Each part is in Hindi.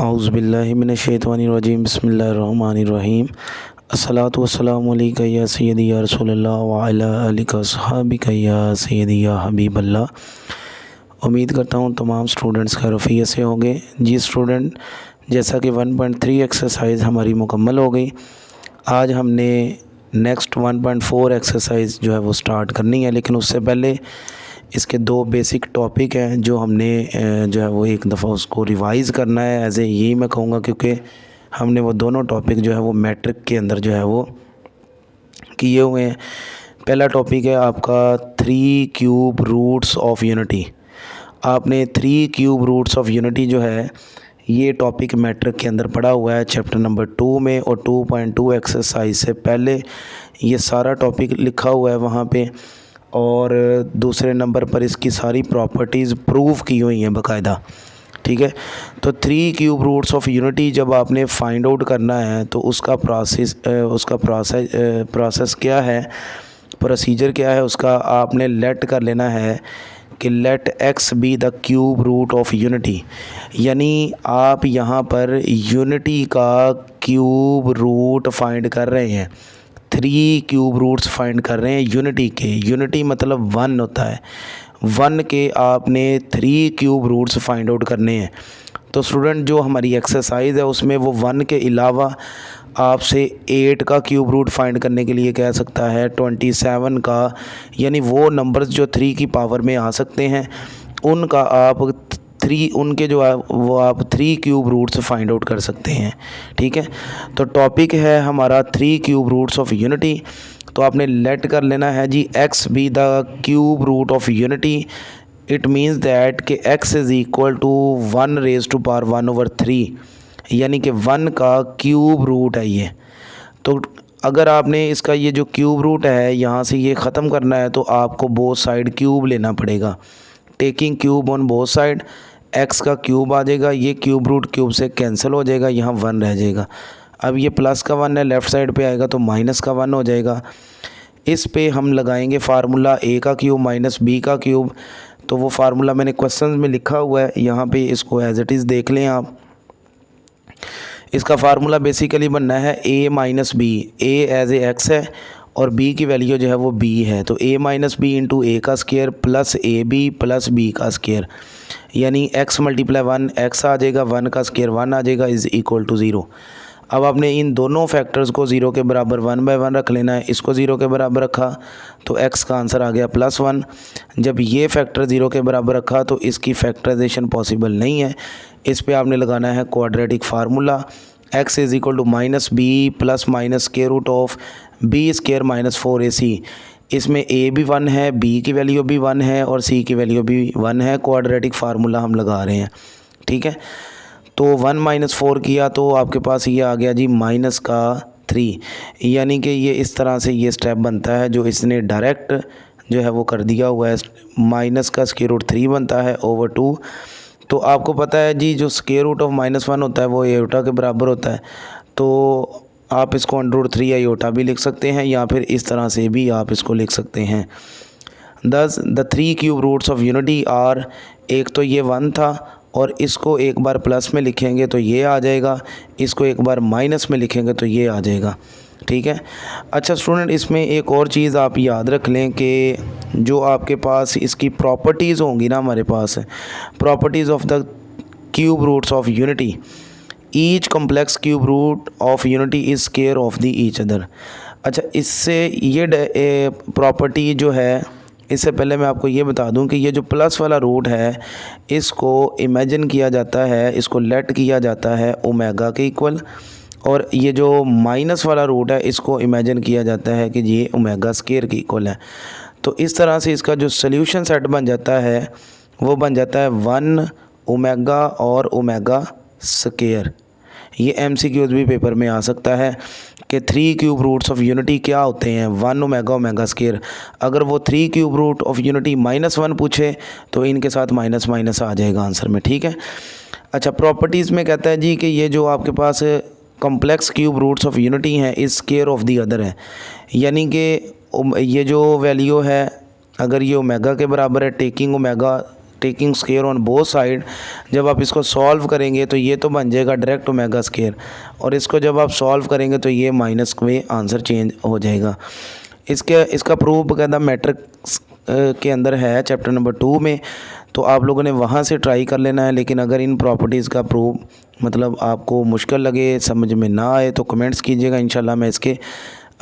औज़ुबिल्लाहिमिनश्शैतानिर्रजीम बिस्मिल्लाहिर्रहमानिर्रहीम अस्सलातु वस्सलामु अलैका या सय्यदी या रसूलल्लाह व अला आलिका अस्हाबिका या सय्यदी या हबीबल्लाह। उम्मीद करता हूँ तमाम स्टूडेंट्स खैरियत से होंगे। जी स्टूडेंट, जैसा कि 1.3 एक्सरसाइज हमारी मुकम्मल हो गई, आज हमने नेक्स्ट 1.4 एक्सरसाइज जो है वो स्टार्ट करनी है। लेकिन उससे पहले इसके दो बेसिक टॉपिक हैं जो हमने जो है वो एक दफ़ा उसको रिवाइज़ करना है। ऐसे यही मैं कहूँगा, क्योंकि हमने वो दोनों टॉपिक जो है वो मैट्रिक के अंदर जो है वो किए हुए हैं। पहला टॉपिक है आपका 3 क्यूब रूट्स ऑफ यूनिटी। आपने 3 क्यूब रूट्स ऑफ यूनिटी जो है ये टॉपिक मैट्रिक के अंदर पढ़ा हुआ है चैप्टर नंबर 2 में, और 2.2 एक्सरसाइज से पहले ये सारा टॉपिक लिखा हुआ है वहाँ पे। और दूसरे नंबर पर इसकी सारी प्रॉपर्टीज़ प्रूव की हुई हैं बाकायदा। ठीक है, तो 3 क्यूब रूट्स ऑफ यूनिटी जब आपने फाइंड आउट करना है तो उसका प्रोसेस क्या है, प्रोसीजर क्या है उसका, आपने लेट कर लेना है कि let x be the cube root of unity. यानी आप यहाँ पर यूनिटी का क्यूब रूट फाइंड कर रहे हैं, 3 क्यूब रूट्स फाइंड कर रहे हैं यूनिटी के। यूनिटी मतलब 1 होता है, 1 के आपने 3 क्यूब रूट्स फाइंड आउट करने हैं। तो स्टूडेंट, जो हमारी एक्सरसाइज है उसमें वो 1 के अलावा आपसे 8 का क्यूब रूट फाइंड करने के लिए कह सकता है, 27 का, यानी वो नंबर्स जो 3 की पावर में आ सकते हैं उनका आप 3 उनके जो है वो आप 3 क्यूब रूट्स फाइंड आउट कर सकते हैं। ठीक है, तो टॉपिक है हमारा 3 क्यूब रूट्स ऑफ यूनिटी। तो आपने लेट कर लेना है जी x be the cube root of unity. It means that कि x is equal to 1 raise to power 1/3, यानी कि 1 का क्यूब रूट है ये। तो अगर आपने इसका ये जो क्यूब रूट है यहाँ से ये ख़त्म करना है तो आपको बोथ साइड क्यूब लेना पड़ेगा। Taking cube on both side, x का क्यूब आ जाएगा, ये क्यूब रूट क्यूब से कैंसिल हो जाएगा, यहाँ 1 रह जाएगा। अब ये प्लस का 1 है, लेफ़्ट साइड पे आएगा तो माइनस का 1 हो जाएगा। इस पे हम लगाएंगे फार्मूला a का क्यूब माइनस b का क्यूब। तो वो फार्मूला मैंने क्वेश्चन में लिखा हुआ है, यहाँ पे इसको एज इट इज़ देख लें आप। इसका फार्मूला बेसिकली बनना है a minus b. a as a x है और b की वैल्यू जो है वो b है, तो a minus b into a का square plus a b plus b का स्केयर, यानी x मल्टीप्लाई 1 x आ जाएगा, 1 का स्केयर 1 आ जाएगा, इज़ इक्वल टू 0। अब आपने इन दोनों फैक्टर्स को 0 के बराबर 1/1 रख लेना है। इसको 0 के बराबर रखा तो x का आंसर आ गया +1। जब ये फैक्टर 0 के बराबर रखा तो इसकी फैक्टराइजेशन पॉसिबल नहीं है। इस पे आपने लगाना है quadratic formula, x is equal to minus b plus minus square root of b square minus 4ac। इसमें a भी 1 है, b की वैल्यू भी 1 है और c की वैल्यू भी 1 है। क्वाड्रेटिक फार्मूला हम लगा रहे हैं। ठीक है, तो 1 - 4 किया तो आपके पास ये आ गया जी माइनस का 3, यानी कि ये इस तरह से ये स्टेप बनता है जो इसने डायरेक्ट जो है वो कर दिया हुआ है। माइनस का स्क्वायर रूट 3 बनता है ओवर 2। तो आपको पता है जी जो स्क्वायर रूट ऑफ -1 होता है वो एयोटा के बराबर होता है, तो आप इसको √3 एयोटा भी लिख सकते हैं या फिर इस तरह से भी आप इसको लिख सकते हैं। Thus the 3 cube roots of unity are, एक तो ये 1 था और इसको एक बार प्लस में लिखेंगे तो ये आ जाएगा, इसको एक बार माइनस में लिखेंगे तो ये आ जाएगा। ठीक है, अच्छा स्टूडेंट, इसमें एक और चीज़ आप याद रख लें कि जो आपके पास इसकी प्रॉपर्टीज़ होंगी ना, हमारे पास properties of the cube roots of unity, each complex cube root of unity is square of the each other. अच्छा, इससे ये प्रॉपर्टी जो है, इससे पहले मैं आपको ये बता दूं कि ये जो प्लस वाला रूट है इसको इमेजिन किया जाता है, इसको लेट किया जाता है ओमेगा के इक्वल, और ये जो माइनस वाला रूट है इसको इमेजिन किया जाता है कि ये ओमेगा स्क्वायर के इक्वल है। तो इस तरह से इसका जो सॉल्यूशन सेट बन जाता है वो बन जाता है 1 ओमेगा और ओमेगा स्क्वायर। ये MCQs भी पेपर में आ सकता है कि 3 क्यूब रूट्स ऑफ यूनिटी क्या होते हैं, 1 ओमेगा ओमेगा स्क्वायर। अगर वो 3 क्यूब रूट ऑफ यूनिटी -1 पूछे तो इनके साथ माइनस माइनस आ जाएगा आंसर में। ठीक है, अच्छा, प्रॉपर्टीज़ में कहता है जी कि ये जो आपके पास complex cube roots of unity हैं इस स्क्वायर ऑफ दी अदर है, यानी कि ये जो वैल्यू है अगर ये ओमेगा के बराबर है, taking omega taking square on both side, जब आप इसको सॉल्व करेंगे तो ये तो बन जाएगा डायरेक्ट ओमेगा स्केयर, और इसको जब आप सॉल्व करेंगे तो ये माइनस में आंसर चेंज हो जाएगा। इसका प्रूफ बकायदा मैट्रिक्स के अंदर है चैप्टर नंबर 2 में, तो आप लोगों ने वहाँ से ट्राई कर लेना है। लेकिन अगर इन प्रॉपर्टीज़ का प्रूफ मतलब आपको मुश्किल लगे, समझ में ना आए, तो कमेंट्स कीजिएगा। इंशाल्लाह मैं इसके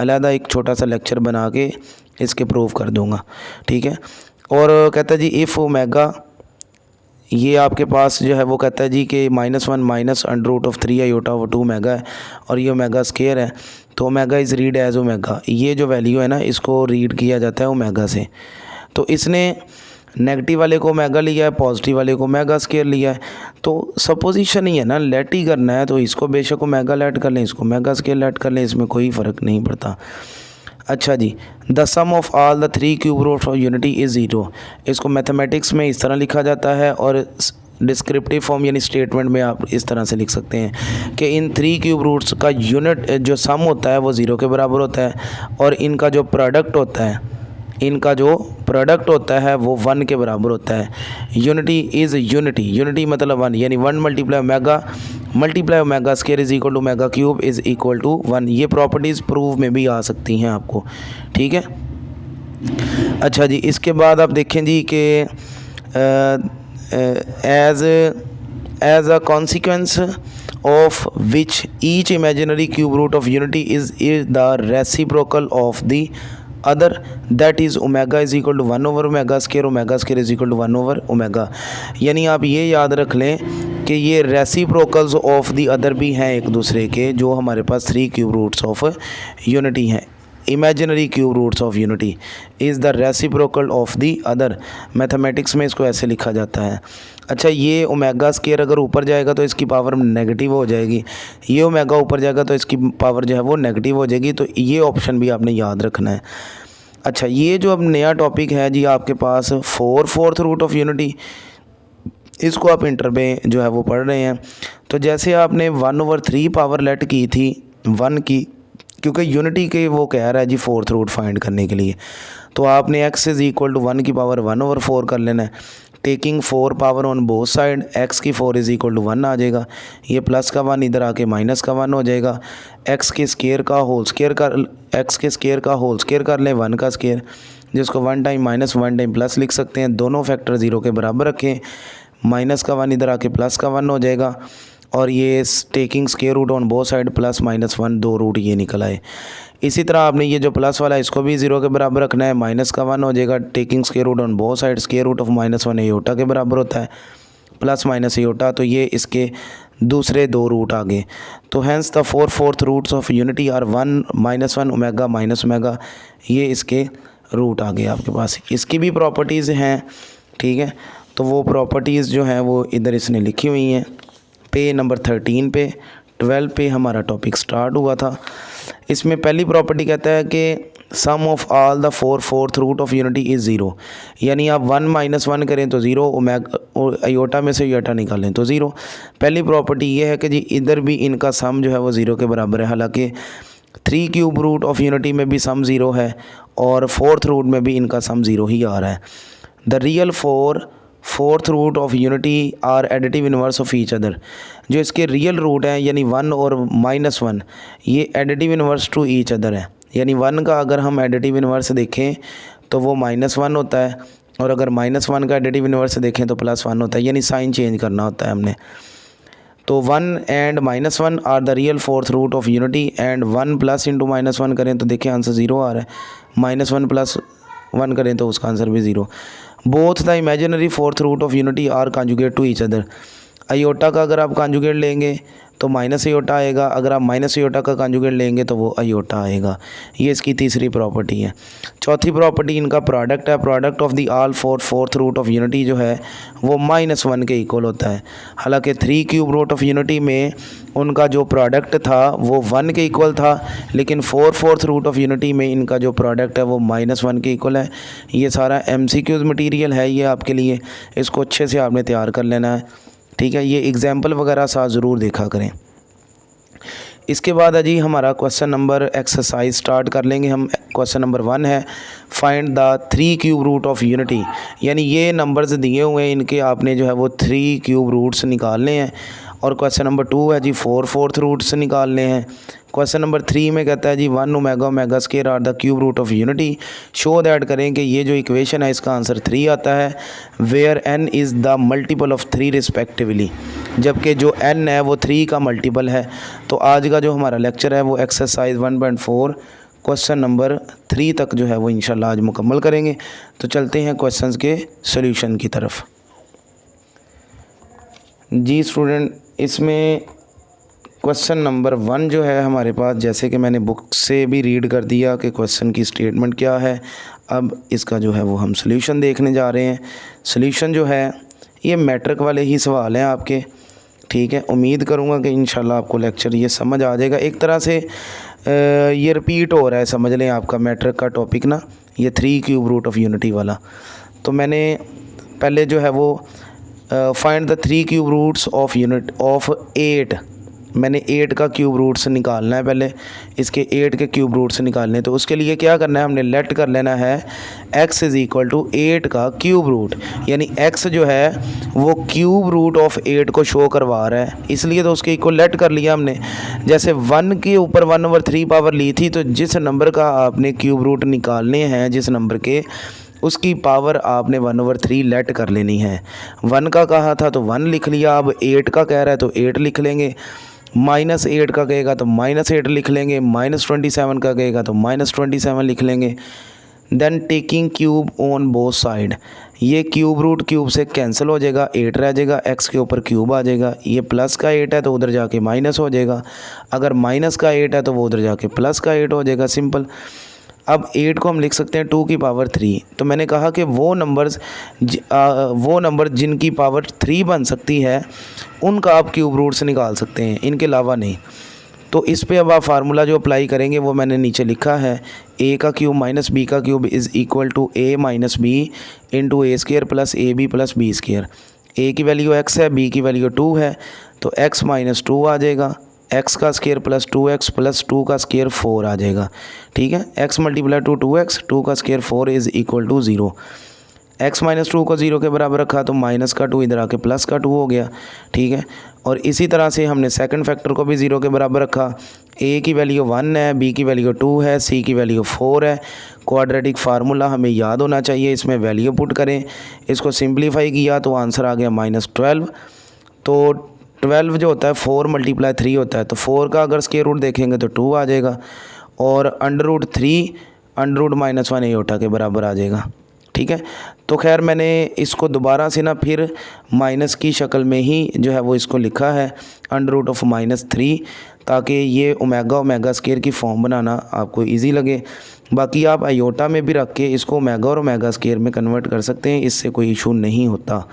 अलहदा एक छोटा सा लेक्चर बना के इसके प्रूफ कर दूँगा, ठीक है। और कहता है जी इफ़ ओमेगा, ये आपके पास जो है वो कहता है जी कि -1 माइनस √3 आयोटा वो 2 ओमेगा है, और ये ओमेगा स्केयर है, तो omega is read as omega. ये जो वैल्यू है ना, इसको रीड किया जाता है ओमेगा से। तो इसने नेगेटिव वाले को ओमेगा लिया है, पॉजिटिव वाले को ओमेगा स्केयर लिया है, तो सपोजिशन ही है ना, लेट ही करना है, तो इसको बेशक ओमेगा लेट कर लें, इसको ओमेगा स्केयर लेट कर लें, इसमें कोई फ़र्क नहीं पड़ता। अच्छा जी, the sum of all the 3 cube roots of unity is 0। इसको मैथमेटिक्स में इस तरह लिखा जाता है, और डिस्क्रिप्टिव फॉर्म यानी स्टेटमेंट में आप इस तरह से लिख सकते हैं कि इन 3 क्यूब रूट्स का यूनिट जो सम होता है वो 0 के बराबर होता है, और इनका जो प्रोडक्ट होता है वो 1 के बराबर होता है। यूनिटी इज़ यूनिटी मतलब 1, यानी 1 multiply omega square is equal to omega cube is equal to 1। ये प्रॉपर्टीज़ प्रूफ में भी आ सकती हैं आपको, ठीक है। अच्छा जी, इसके बाद आप देखें जी कि as a consequence of which each imaginary cube root of unity is the reciprocal of the other, that is omega is equal to 1 over omega square is equal to 1 over omega. यानी आप ये याद रख लें कि ये रेसिप्रोकल्स ऑफ द अदर भी हैं एक दूसरे के, जो हमारे पास 3 क्यूब रूट्स ऑफ यूनिटी हैं। Imaginary cube roots of unity is the reciprocal of the other. Mathematics में इसको ऐसे लिखा जाता है। अच्छा, ये ओमेगा स्केयर अगर ऊपर जाएगा तो इसकी पावर नेगेटिव हो जाएगी, ये ओमेगा ऊपर जाएगा तो इसकी पावर जो है वो नेगेटिव हो जाएगी, तो ये ऑप्शन भी आपने याद रखना है। अच्छा, ये जो अब नया टॉपिक है जी आपके पास 4 रूट ऑफ यूनिटी, इसको आप इंटर में जो है वो पढ़ रहे हैं। तो जैसे आपने 1/3 पावर लेट की थी 1 की, क्योंकि यूनिटी के वो कह रहा है जी 4th रूट फाइंड करने के लिए, तो आपने x इज़ इक्वल टू 1 की पावर 1/4 कर लेना है। Taking 4 power on both side, x की 4 इज़ इक्वल टू 1 आ जाएगा, ये प्लस का 1 इधर आके माइनस का 1 हो जाएगा। x के स्केयर का होल स्केयर कर लें 1 का स्केयर, जिसको 1 टाइम माइनस 1 टाइम प्लस लिख सकते हैं। दोनों फैक्टर 0 के बराबर रखें, माइनस का 1 इधर आके प्लस का 1 हो जाएगा, और ये taking square root on both side plus -1 2 root ये निकल आए। इसी तरह आपने ये जो प्लस वाला है इसको भी 0 के बराबर रखना है, माइनस का 1 हो जाएगा। Taking square root on both side square root of -1 iota के बराबर होता है, प्लस माइनस एयोटा, तो ये इसके दूसरे 2 रूट आ गए। तो hence the 4 roots of unity are 1 -1 omega minus omega, ये इसके रूट आ गए आपके पास। इसकी भी प्रॉपर्टीज़ हैं, ठीक है। तो वो प्रॉपर्टीज़ जो हैं वो इधर इसने लिखी हुई हैं। पे नंबर 13 पे 12 पे हमारा टॉपिक स्टार्ट हुआ था। इसमें पहली प्रॉपर्टी कहता है कि sum of all the 4 root of unity is 0, यानी आप 1 - 1 करें तो 0, ओमेगा आयोटा में से आयोटा निकालें तो 0। पहली प्रॉपर्टी ये है कि जी इधर भी इनका सम जो है वो 0 के बराबर है, हालांकि 3 क्यूब रूट ऑफ यूनिटी में भी सम 0 है, और 4th रूट में भी इनका सम 0 ही आ रहा है। The real 4th root of unity are additive inverse of each other, जो इसके रियल रूट हैं यानी 1 और -1, ये additive inverse two each other है। यानी 1 का अगर हम एडिटिव इनवर्स देखें तो वो -1 होता है, और अगर -1 का एडिटिव इनवर्स देखें तो +1 होता है, यानी साइन चेंज करना होता है हमने। तो 1 and -1 are the real 4th root of unity, and 1 plus into -1 करें तो देखिए आंसर 0 आ रहा है, -1 + 1 करें तो उसका आंसर भी 0। Both the imaginary 4th root of unity are conjugate to each other. Iota का अगर आप कॉन्जुगेट लेंगे तो माइनस आयोटा आएगा, अगर आप माइनस आयोटा का कॉन्जुगेट लेंगे तो वो आयोटा आएगा। ये इसकी तीसरी प्रॉपर्टी है। चौथी प्रॉपर्टी इनका प्रोडक्ट है। Product of the all 4th root of unity जो है वो -1 के इक्वल होता है। हालांकि 3 क्यूब रूट ऑफ यूनिटी में उनका जो प्रोडक्ट था वो 1 के इक्वल था, लेकिन 4th रूट ऑफ यूनिटी में इनका जो प्रोडक्ट है वो -1 के इक्वल है। ये सारा MCQs मटीरियल है ये आपके लिए, इसको अच्छे से आपने तैयार कर लेना है, ठीक है। ये एग्जाम्पल वगैरह साथ ज़रूर देखा करें। इसके बाद है जी हमारा क्वेश्चन नंबर एक्सरसाइज स्टार्ट कर लेंगे हम। क्वेश्चन नंबर 1 है find the 3 cube root of unity, यानी ये नंबर्स दिए हुए हैं, इनके आपने जो है वो 3 क्यूब रूट्स निकालने हैं। और क्वेश्चन नंबर 2 है जी 4 फोर्थ रूट्स निकालने हैं। क्वेश्चन नंबर 3 में कहता है जी 1 omega omega square are the cube root of unity, show that करें कि ये जो इक्वेशन है इसका आंसर 3 आता है, where n is the multiple of 3 respectively, जबकि जो n है वो 3 का मल्टीपल है। तो आज का जो हमारा लेक्चर है वो एक्सरसाइज 1.4 क्वेश्चन नंबर 3 तक जो है वो इंशाल्लाह आज मुकम्मल करेंगे। तो चलते हैं क्वेश्चंस के सॉल्यूशन की तरफ। जी स्टूडेंट, इसमें क्वेश्चन नंबर 1 जो है हमारे पास, जैसे कि मैंने बुक से भी रीड कर दिया कि क्वेश्चन की स्टेटमेंट क्या है, अब इसका जो है वो हम सॉल्यूशन देखने जा रहे हैं। सॉल्यूशन जो है ये मैट्रिक वाले ही सवाल हैं आपके, ठीक है। उम्मीद करूँगा कि इंशाल्लाह आपको लेक्चर ये समझ आ जाएगा। एक तरह से ये रिपीट हो रहा है, समझ लें आपका मैट्रिक का टॉपिक ना, ये 3 क्यूब रूट ऑफ यूनिटी वाला। तो मैंने पहले जो है वो find the 3 cube roots of unit of 8, मैंने 8 का क्यूब रूट्स निकालना है। पहले इसके 8 के क्यूब रूट्स निकालने हैं, तो उसके लिए क्या करना है, हमने लेट कर लेना है x इज़ इक्वल टू 8 का क्यूब रूट, यानी x जो है वो क्यूब रूट ऑफ 8 को शो करवा रहा है, इसलिए तो उसके इक्वल लेट कर लिया हमने। जैसे 1 के ऊपर 1/3 पावर ली थी, तो जिस नंबर का आपने क्यूब रूट निकालने हैं, जिस नंबर के, उसकी पावर आपने 1/3 लेट कर लेनी है। 1 का कहा था तो 1 लिख लिया, अब 8 का कह रहा है तो 8 लिख लेंगे, -8 का कहेगा तो -8 लिख लेंगे, -27 का कहेगा तो -27 लिख लेंगे। Then taking cube on both side, ये क्यूब रूट क्यूब से कैंसिल हो जाएगा, 8 रह जाएगा, x के ऊपर क्यूब आ जाएगा। ये प्लस का 8 है तो उधर जाके माइनस हो जाएगा, अगर माइनस का 8 है तो वो उधर जाके प्लस का 8 हो जाएगा, सिंपल। अब 8 को हम लिख सकते हैं 2 की पावर 3। तो मैंने कहा कि वो नंबर जिनकी पावर 3 बन सकती है उनका आप क्यूब रूट्स निकाल सकते हैं, इनके अलावा नहीं। तो इस पे अब आप फार्मूला जो अप्लाई करेंगे वो मैंने नीचे लिखा है, a का क्यूब माइनस b का cube is equal to a minus b into a square plus a b plus b square. a की वैल्यू x है, b की वैल्यू 2 है, तो x माइनस 2 आ जाएगा, x का स्केयर प्लस 2x प्लस 2 का स्केयर 4 आ जाएगा, ठीक है। x मल्टीप्लाई टू 2x, 2 का square 4 is equal to 0। x minus 2 को 0 के बराबर रखा तो माइनस का 2 इधर आके प्लस का 2 हो गया, ठीक है। और इसी तरह से हमने सेकंड फैक्टर को भी 0 के बराबर रखा। a की वैल्यू 1 है, b की वैल्यू 2 है, c की वैल्यू 4 है। क्वाड्रेटिक फार्मूला हमें याद होना चाहिए, इसमें वैल्यू पुट करें, इसको सिंप्लीफाई किया तो आंसर आ गया -12। तो 12 जो होता है 4 × 3 होता है, तो 4 का अगर स्क्वायर रूट देखेंगे तो 2 आ जाएगा, और √3 √-1 एयोटा के बराबर आ जाएगा, ठीक है। तो खैर मैंने इसको दोबारा से ना फिर माइनस की शक्ल में ही जो है वो इसको लिखा है √-3, ताकि ये ओमेगा ओमेगा स्क्वायर की फॉर्म बनाना आपको इजी लगे। बाकी आप आयोटा में भी रख के इसको ओमेगा और ओमेगा स्क्वायर में कन्वर्ट कर सकते हैं, इससे कोई इशू नहीं होता,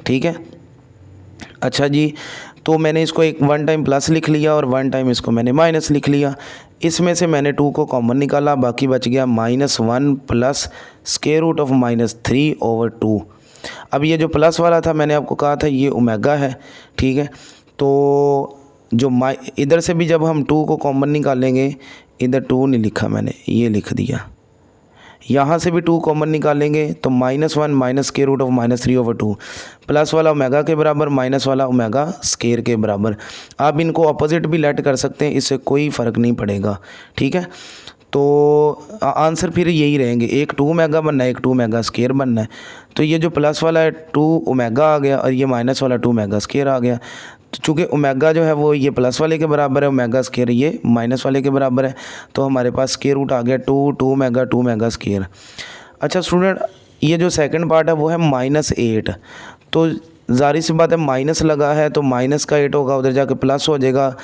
ठीक है। अच्छा जी, तो मैंने इसको एक 1 टाइम प्लस लिख लिया और 1 टाइम इसको मैंने माइनस लिख लिया। इसमें से मैंने 2 को कॉमन निकाला, बाकी बच गया -1 प्लस स्क्वायर रूट ऑफ -3/2। अब ये जो प्लस वाला था मैंने आपको कहा था ये ओमेगा है, ठीक है। तो जो इधर से भी जब हम 2 को कॉमन निकालेंगे, इधर 2 नहीं लिखा मैंने, ये लिख दिया, यहाँ से भी 2 कॉमन निकालेंगे तो -1 minus square root of -3/2, plus वाला ओमेगा के बराबर, माइनस वाला ओमेगा स्क्वायर के बराबर। आप इनको अपोजिट भी लेट कर सकते हैं, इससे कोई फ़र्क नहीं पड़ेगा, ठीक है। तो आंसर फिर यही रहेंगे, एक 2 ओमेगा बनना है, एक 2 ओमेगा स्क्वायर बनना है। तो ये जो प्लस वाला है 2 ओमेगा आ गया, और ये माइनस वाला 2 ओमेगा स्क्वायर आ गया। तो चूँकि ओमेगा जो है वो ये प्लस वाले के बराबर है, ओमेगा स्क्वायर ये माइनस वाले के बराबर है, तो हमारे पास स्क्वायर रूट आ गया 2 ओमेगा स्क्वायर। अच्छा स्टूडेंट, ये जो सेकंड पार्ट है वो है -8, तो ज़ाहिर सी बात है माइनस लगा है तो माइनस का 8 होगा, उधर जाके प्लस हो जाएगा,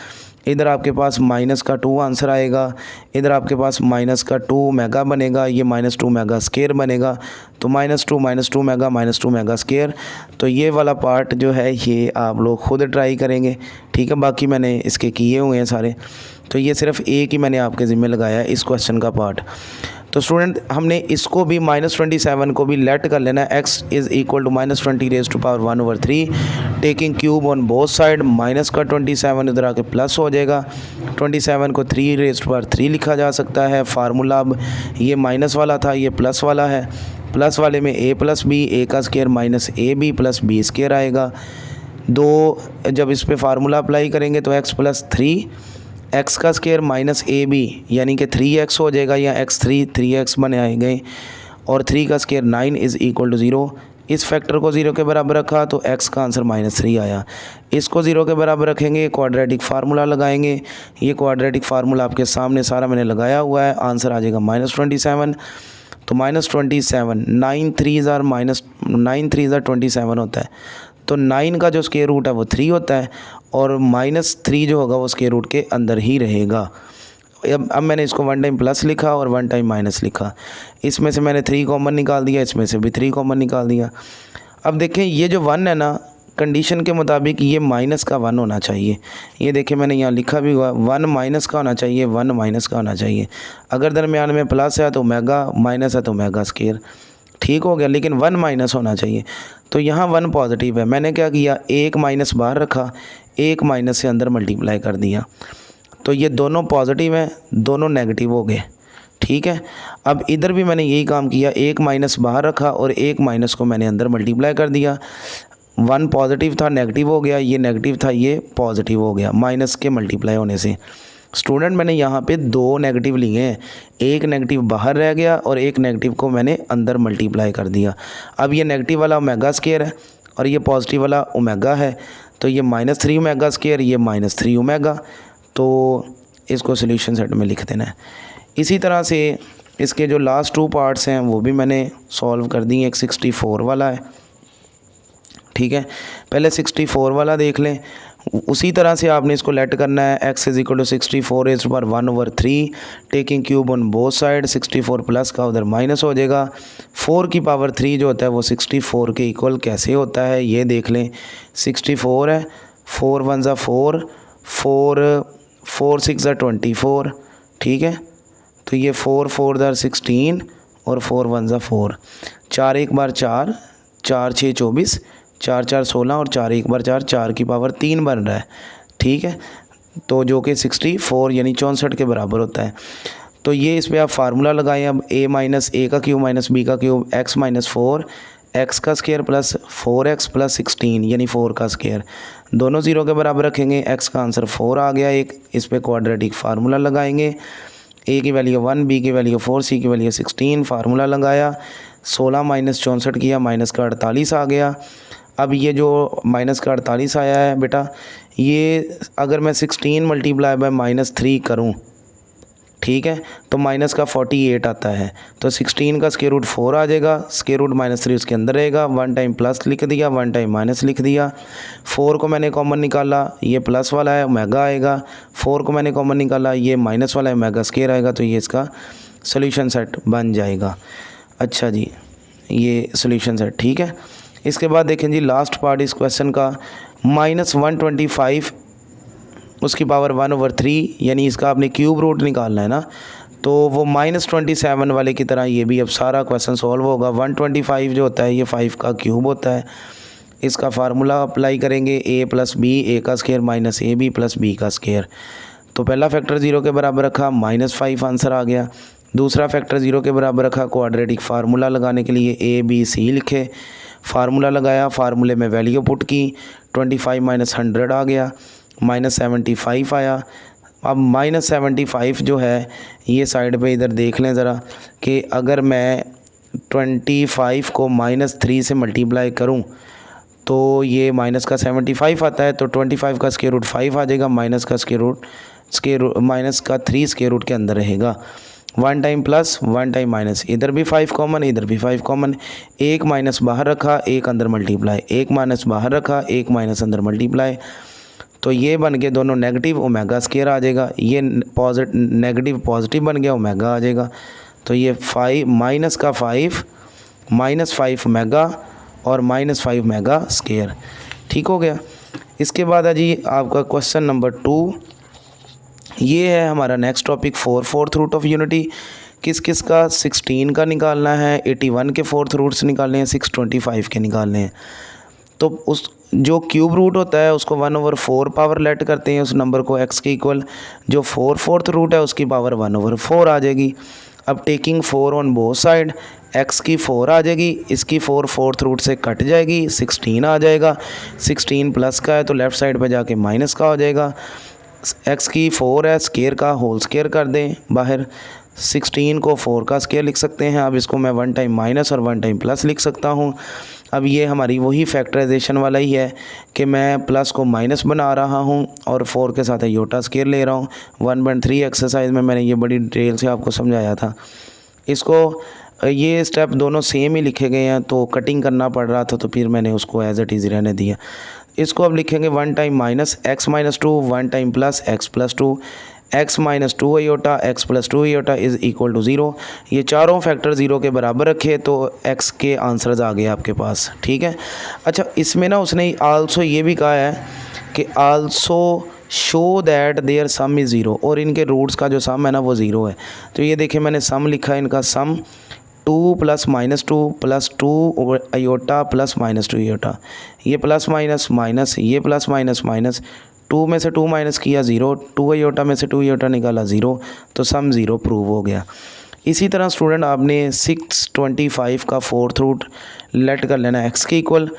इधर आपके पास माइनस का 2 आंसर आएगा, इधर आपके पास माइनस का 2 ओमेगा बनेगा, ये -2 ओमेगा स्क्वायर बनेगा, तो -2 ओमेगा स्क्वायर। तो ये वाला पार्ट जो है ये आप लोग खुद ट्राई करेंगे, ठीक है। बाकी मैंने इसके किए हुए हैं सारे, तो ये सिर्फ एक ही मैंने आपके ज़िम्मे लगाया है इस क्वेश्चन का पार्ट। तो स्टूडेंट हमने इसको भी -27 को भी लेट कर लेना है। x is equal to -20⁻1/3 taking cube on both side. Minus का 27 इधर आके प्लस हो जाएगा। 27 को 3⁻3 लिखा जा सकता है। फार्मूला अब ये माइनस वाला था, ये प्लस वाला है। प्लस वाले में a + b, a का square minus ab + b square आएगा। दो जब इस पे फार्मूला अप्लाई करेंगे तो x + 3 x का स्क्वायर माइनस ab यानी कि 3x हो जाएगा, या x3 3x बने गए, और 3 का स्क्वायर 9 इज़ इक्वल टू 0। इस फैक्टर को 0 के बराबर रखा तो x का आंसर -3 आया। इसको 0 के बराबर रखेंगे, क्वाड्रेटिक फार्मूला लगाएंगे। ये क्वाड्रेटिक फार्मूला आपके सामने सारा मैंने लगाया हुआ है। आंसर आ जाएगा -27। तो -27 9 3 27 होता है। तो 9 का जो स्क्वायर रूट है वो 3 होता है, और -3 जो होगा वो स्क्वायर रूट के अंदर ही रहेगा। अब मैंने इसको 1 टाइम प्लस लिखा और 1 टाइम माइनस लिखा। इसमें से मैंने 3 कॉमन निकाल दिया, इसमें से भी 3 कॉमन निकाल दिया। अब देखें ये जो 1 है ना, कंडीशन के मुताबिक ये माइनस का 1 होना चाहिए। ये देखें मैंने यहाँ लिखा भी हुआ, 1 माइनस का होना चाहिए, 1 माइनस का होना चाहिए। अगर दरमियान में प्लस है तो ओमेगा, माइनस है तो ओमेगा स्क्वायर, ठीक हो गया। लेकिन 1 माइनस होना चाहिए। तो यहाँ 1 पॉजिटिव है। मैंने क्या किया, 1 माइनस बाहर रखा, 1 माइनस से अंदर मल्टीप्लाई कर दिया। तो ये दोनों पॉजिटिव हैं, दोनों नेगेटिव हो गए, ठीक है। अब इधर भी मैंने यही काम किया, 1 माइनस बाहर रखा और 1 माइनस को मैंने अंदर मल्टीप्लाई कर दिया। 1 पॉजिटिव था, नेगेटिव हो गया, ये नेगेटिव था, ये पॉजिटिव हो गया माइनस के मल्टीप्लाई होने से। स्टूडेंट मैंने यहाँ पे 2 नेगेटिव लिए हैं, एक नेगेटिव बाहर रह गया और एक नेगेटिव को मैंने अंदर मल्टीप्लाई कर दिया। अब ये नेगेटिव वाला ओमेगा स्क्वायर है और ये पॉजिटिव वाला ओमेगा है, तो ये -3 ओमेगा स्क्वायर, ये -3 ओमेगा। तो इसको सोल्यूशन सेट में लिख देना है। इसी तरह से इसके जो लास्ट 2 पार्ट्स हैं वो भी मैंने सॉल्व कर दिए। एक 64 वाला है, ठीक है। पहले 64 वाला देख लें। उसी तरह से आपने इसको लेट करना है। x is equal to 64 taking cube on both side. 64 plus का उधर माइनस हो जाएगा। 4 की पावर 3 जो होता है वो 64 के इक्वल कैसे होता है ये देख लें। 64 है, 4 1 ज़ा 4, 4 6 ज़ा 24, ठीक है। तो ये 4 4 ज़ा 16 और 4 1 ज़ा 4, 4 1 बार 4, 4 6 24, 4 4 16 और 4 1 बार 4, 4 की पावर 3 बन रहा है, ठीक है। तो जो कि 64 यानी 64 के बराबर होता है। तो ये इस पर आप फार्मूला लगाएं। अब a माइनस a का क्यूब माइनस b का क्यूब, x माइनस 4 x का स्क्वायर प्लस 4x प्लस 16 यानी 4 का स्क्वायर, दोनों 0 के बराबर रखेंगे। x का आंसर 4 आ गया। एक इस पर क्वाड्रेटिक फार्मूला लगाएंगे। a की वैल्यू 1, b की वैल्यू 4, c की वैल्यू 16, फार्मूला लगाया। 16 माइनस 64 किया, माइनस का 48 आ गया। अब ये जो माइनस का 48 आया है बेटा, ये अगर मैं 16 मल्टीप्लाई बाय -3 करूं, ठीक है, तो माइनस का 48 आता है। तो 16 का स्क्वायर रूट 4 आ जाएगा, स्क्वायर रूट -3 उसके अंदर रहेगा। 1 टाइम प्लस लिख दिया, 1 टाइम माइनस लिख दिया। 4 को मैंने कॉमन निकाला, ये प्लस वाला है ओमेगा आएगा। 4 को मैंने कॉमन निकाला, ये माइनस वाला है ओमेगा स्क्वायर आएगा। तो ये इसका सोल्यूशन सेट बन जाएगा। अच्छा जी, ये सोल्यूशन सेट ठीक है। इसके बाद देखें जी लास्ट पार्ट इस क्वेश्चन का, -125 उसकी पावर 1/3 यानी इसका आपने क्यूब रूट निकालना है ना। तो वो -27 वाले की तरह ये भी अब सारा क्वेश्चन सॉल्व होगा। 125 जो होता है ये 5 का क्यूब होता है। इसका फार्मूला अप्लाई करेंगे, a + b, a का स्क्वायर माइनस ab + b का स्क्वायर। तो पहला फैक्टर 0 के बराबर रखा, -5 आंसर आ गया। दूसरा फैक्टर 0 के बराबर रखा, क्वाड्रेटिक फार्मूला लगाने के लिए a b c लिखे, फार्मूला लगाया, फार्मूले में वैल्यू पुट की, 25 - 100 आ गया, -75 आया। अब -75 जो है ये साइड पे इधर देख लें ज़रा कि अगर मैं 25 को -3 से मल्टीप्लाई करूं तो ये माइनस का 75 आता है। तो 25 का स्क्वायर रूट 5 आ जाएगा, माइनस का माइनस का 3 स्क्वायर रूट के अंदर रहेगा। 1 टाइम प्लस 1 टाइम माइनस, इधर भी 5 कॉमन, इधर भी 5 कॉमन। 1 माइनस बाहर रखा, 1 अंदर मल्टीप्लाई, 1 माइनस बाहर रखा, 1 माइनस अंदर मल्टीप्लाई। तो ये बन के दोनों नेगेटिव, ओमेगा स्क्वायर आ जाएगा। ये नेगेटिव पॉजिटिव बन गया, ओमेगा आ जाएगा। तो ये 5 माइनस का 5 -5 ओमेगा और -5 ओमेगा स्क्वायर, ठीक हो गया। इसके बाद है जी आपका क्वेश्चन नंबर 2। ये है हमारा next topic, 4/4 root of unity. किस किस का 16 का निकालना है, 81 के फोर्थ रूट्स निकालने हैं, 625 के निकालने हैं। तो उस जो क्यूब रूट होता है उसको 1/4 पावर लेट करते हैं उस नंबर को x के इक्वल, जो 4 फोर्थ रूट है उसकी पावर 1/4 आ जाएगी। अब taking 4 on both side, x की 4 आ जाएगी, इसकी 4 फोर्थ रूट से कट जाएगी, 16 आ जाएगा। 16 प्लस का है तो लेफ़्ट साइड पे जाके माइनस का हो जाएगा। x की 4 है, स्केयर का होल स्केयर कर दें बाहर, 16 को 4 का स्केयर लिख सकते हैं। अब इसको मैं 1 टाइम माइनस और 1 टाइम प्लस लिख सकता हूँ। अब ये हमारी वही फैक्टराइजेशन वाला ही है कि मैं प्लस को माइनस बना रहा हूँ और 4 के साथ आयोटा स्केयर ले रहा हूँ। 1/3 एक्सरसाइज में मैंने ये बड़ी डिटेल से आपको समझाया था। इसको ये स्टेप दोनों सेम ही लिखे गए हैं तो कटिंग करना पड़ रहा था, तो फिर मैंने उसको एज इट इज़ रहने दिया। इसको अब लिखेंगे 1 time minus x minus 2, 1 time plus x plus 2, x minus 2 iota x plus 2 iota is equal to 0। ये चारों फैक्टर 0 के बराबर रखे तो x के आंसर्स आ गए आपके पास, ठीक है। अच्छा, इसमें ना उसने आल्सो ये भी कहा है कि also show that their sum is 0, और इनके रूट्स का जो सम है ना वो 0 है। तो ये देखिए मैंने सम लिखा है, इनका सम 2 plus minus 2 plus 2 iota plus minus 2 iota, ये प्लस माइनस माइनस, ये प्लस माइनस माइनस, 2 में से 2 माइनस किया 0, 2 आयोटा में से 2 आयोटा निकाला 0, तो सम 0 प्रूव हो गया। इसी तरह स्टूडेंट आपने 625 का फोर्थ रूट लेट कर लेना x के इक्वल,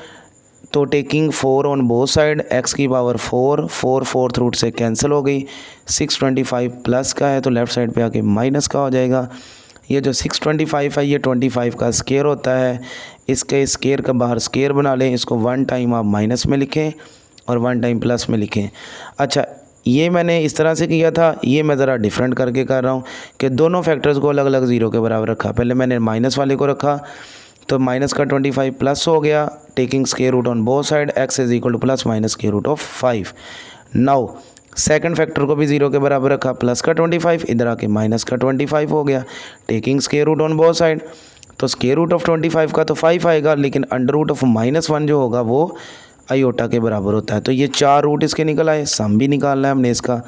तो taking 4 on both side, x की पावर 4 फोर्थ रूट से कैंसिल हो गई। 625 प्लस का है तो लेफ़्ट साइड पे आके माइनस का हो जाएगा। ये जो 625 है ये 25 का स्केयर होता है, इसके स्केयर का बाहर स्केयर बना लें, इसको 1 टाइम आप माइनस में लिखें और 1 टाइम प्लस में लिखें। अच्छा, ये मैंने इस तरह से किया था, ये मैं ज़रा डिफरेंट करके कर रहा हूँ कि दोनों फैक्टर्स को अलग अलग 0 के बराबर रखा। पहले मैंने माइनस वाले को रखा तो माइनस का 25 प्लस हो गया, taking square root on both side, x is equal to plus minus square root of 5। Now second factor को भी 0 के बराबर रखा, प्लस का 25, इधर आके माइनस का 25 हो गया, taking square root on both side, तो स्केयर रूट ऑफ 25 का तो 5 आएगा, लेकिन अंडर रूट ऑफ -1 जो होगा वो आयोटा के बराबर होता है। तो ये 4 रूट इसके निकल आए, सम भी निकालना है हमने इसका,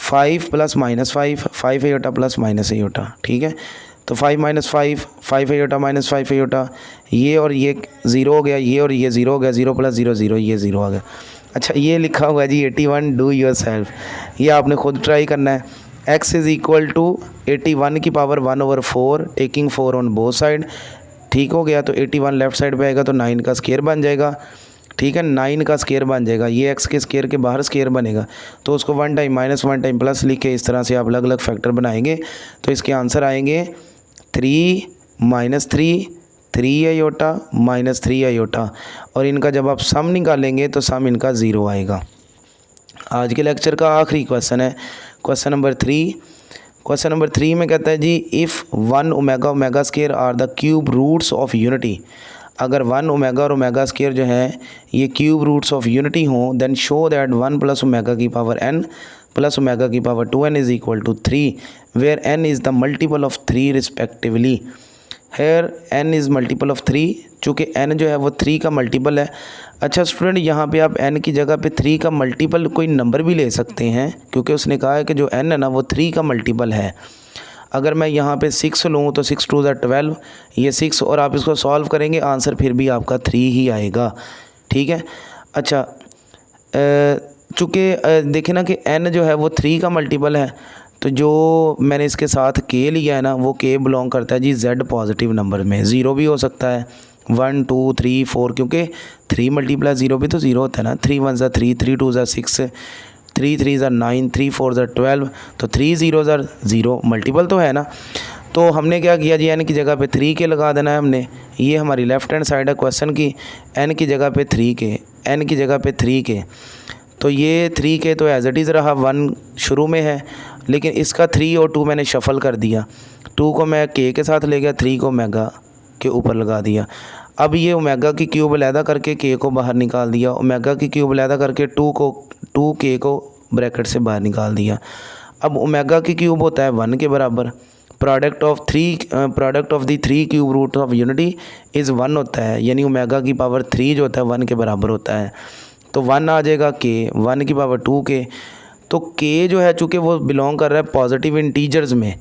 5 plus minus 5 iota plus minus iota, ठीक है। तो 5 माइनस 5 आयोटा माइनस 5 आयोटा, ये और ये 0 हो गया, ये और ये 0 हो गया, 0 प्लस 0 0, ये 0 आ गया। अच्छा, ये लिखा हुआ है जी 81, डू योर सेल्फ, ये आपने खुद ट्राई करना है। x इज़ इक्वल टू 81 की power 1/4 taking 4 on both side, ठीक हो गया। तो 81 लेफ़्ट साइड पे आएगा तो 9 का स्केयर बन जाएगा, ठीक है, 9 का स्केयर बन जाएगा, ये x के स्केयर के बाहर स्केयर बनेगा, तो उसको 1 टाइम माइनस 1 टाइम प्लस लिखे, इस तरह से आप अलग अलग फैक्टर बनाएंगे तो इसके आंसर आएंगे 3 माइनस 3 आयोटा माइनस 3 आयोटा, और इनका जब आप सम निकालेंगे तो सम इनका 0 आएगा। आज के लेक्चर का आखिरी क्वेश्चन है क्वेश्चन नंबर 3। क्वेश्चन नंबर 3 में कहता है जी, if 1 omega omega square are the cube roots of unity, अगर 1 ओमेगा और ओमेगा स्केयर जो है ये क्यूब रूट्स ऑफ यूनिटी हों, then show that 1 plus omega की पावर n प्लस ओमेगा की power 2n is equal to 3, where n is the multiple of 3 respectively. Here n is multiple of 3, चूँकि n जो है वो 3 का मल्टीपल है। अच्छा स्टूडेंट, यहाँ पे आप n की जगह पे 3 का मल्टीपल कोई नंबर भी ले सकते हैं, क्योंकि उसने कहा है कि जो n है ना वो 3 का मल्टीपल है। अगर मैं यहाँ पे 6 लूँ तो 6 2 12, ये 6, और आप इसको सॉल्व करेंगे आंसर फिर भी आपका 3 ही आएगा, ठीक है। अच्छा, चूँकि देखें ना कि n जो है वो 3 का मल्टीपल है, तो जो मैंने इसके साथ k लिया है ना वो k बिलोंग करता है जी z पॉजिटिव नंबर में, 0 भी हो सकता है, 1 2 3 4, क्योंकि 3 मल्टीप्लाई 0 भी तो 0 होता है ना, 3 1 ज़ा 3, 3 2 ज़ा 6, 3 3 ज़ा 9, 3 4 ज़ा 12, तो 3 0 ज़ा 0 मल्टीपल तो है ना। तो हमने क्या किया जी, n की जगह पे 3 के लगा देना है हमने, ये हमारी लेफ़्ट हैंड साइड है क्वेश्चन की, n की जगह पे 3 के, n की जगह पे 3 के, तो ये 3 के तो एज इट इज़ रहा, 1 शुरू में है, लेकिन इसका 3 और 2 मैंने शफ़ल कर दिया, 2 को मैं k के साथ ले गया, 3 को ओमेगा के ऊपर लगा दिया। अब ये ओमेगा की क्यूब अलहदा करके k को बाहर निकाल दिया, ओमेगा की क्यूब अलहदा करके 2k को ब्रैकेट से बाहर निकाल दिया। अब ओमेगा की क्यूब होता है 1 के बराबर, product of the 3 cube root of unity is 1 होता है, यानी ओमेगा की पावर 3 जो होता है 1 के बराबर होता है, तो 1 आ जाएगा k, 1 की पावर 2k। तो k जो है चूँकि वो बिलोंग कर रहा है पॉजिटिव इंटीजर्स में,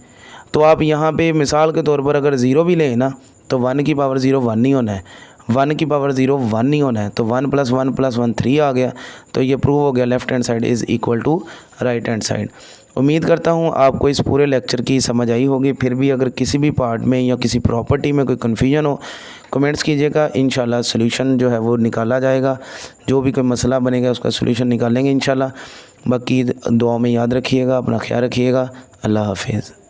तो आप यहाँ पे मिसाल के तौर पर अगर ज़ीरो भी लें ना तो 1 की पावर 0 1 ही होना है, 1 की पावर 0 1 ही होना है। तो 1 + 1 + 1 3 आ गया। तो ये प्रूव हो गया left hand side is equal to right hand side. उम्मीद करता हूँ आपको इस पूरे लेक्चर की समझ आई होगी। फिर भी अगर किसी भी पार्ट में या किसी प्रॉपर्टी में कोई कन्फ्यूजन हो कमेंट्स कीजिएगा, इंशाल्लाह सॉल्यूशन जो है वो निकाला जाएगा। जो भी कोई मसला बनेगा उसका सॉल्यूशन निकालेंगे इंशाल्लाह। बाकी दुआ में याद रखिएगा, अपना ख्याल रखिएगा। अल्लाह हाफिज़।